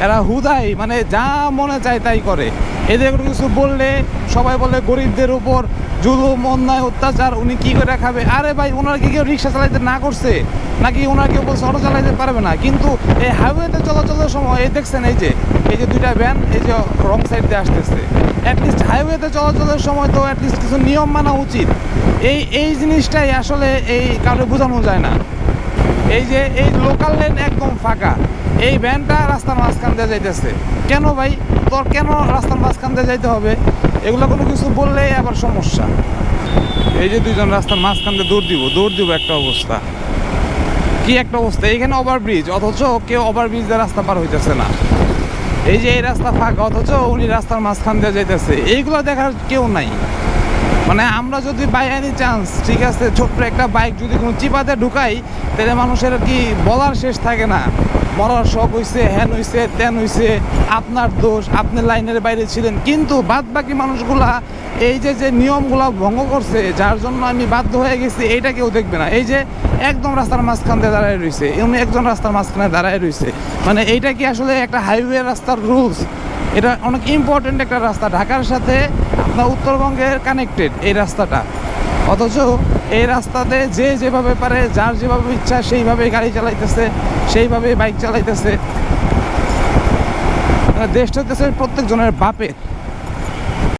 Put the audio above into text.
এরা হুদাই মানে যা মনে চায় তাই করে। এদের কোনো কিছু বললে সবাই বলে গরিবদের উপর জুলুম, অন্যায়, অত্যাচার, উনি কী করে খাবে। আরে ভাই, ওনারা কি কেউ রিক্সা চালাইতে না করছে নাকি ওনারা কেউ বলছে অটো চালাইতে পারবে না? কিন্তু এই হাইওয়েতে চলাচলের সময় এই দেখছেন এই যে দুইটা ভ্যান এই যে রং সাইড দিয়ে আসতেছে। অ্যাটলিস্ট হাইওয়েতে চলাচলের সময় তো অ্যাটলিস্ট কিছু নিয়ম মানা উচিত। এই জিনিসটাই আসলে এই কারো বোঝানো যায় না। এই যে এই লোকাল লেন একদম ফাঁকা, এই ভ্যানটা রাস্তার মাঝখান দিয়ে যাইতেছে। কেন ভাই, তোর কেন রাস্তার মাঝখান দিয়ে যাইতে হবে? এগুলো কোনো কিছু বললেই আবার সমস্যা। এই যে দুইজন রাস্তার মাঝখান দিয়ে দৌড় দিব একটা অবস্থা, কি একটা অবস্থা। এইখানে ওভারব্রিজ, অথচ কেউ ওভারব্রিজ দিয়ে রাস্তা পার হইতেছে না। এই যে এই রাস্তা ফাঁকা, অথচ উনি রাস্তার মাঝখান দিয়ে যাইতেছে। এইগুলো দেখার কেউ নাই। মানে আমরা যদি বাই এনি চান্স, ঠিক আছে, ছোট্ট একটা বাইক যদি কোনো চিপাতে ঢুকাই, তাহলে মানুষের কি বলার শেষ থাকে না, মরার শখ হইছে, হ্যান হইছে, ত্যান হইছে, আপনার দোষ, আপনি লাইনের বাইরে ছিলেন। কিন্তু বাদ বাকি মানুষগুলা এই যে নিয়মগুলা ভঙ্গ করছে, যার জন্য আমি বাধ্য হয়ে গেছি, এইটা কেউ দেখবে না। এই যে একদম রাস্তার মাঝখান দিয়ে দাঁড়ায় রয়েছে, এমনি একজন রাস্তার মাঝখানে দাঁড়ায় রয়েছে। মানে এইটা কি আসলে একটা হাইওয়ে রাস্তার রুলস? এটা অনেক ইম্পর্টেন্ট একটা রাস্তা, ঢাকার সাথে আপনার উত্তরবঙ্গের কানেক্টেড এই রাস্তাটা। অথচ এই রাস্তাতে যে যেভাবে পারে, যার যেভাবে ইচ্ছা সেইভাবে গাড়ি চালাইতেছে, সেইভাবে বাইক চালাইতেছে। দেশটা হচ্ছে প্রত্যেকজনের বাপের।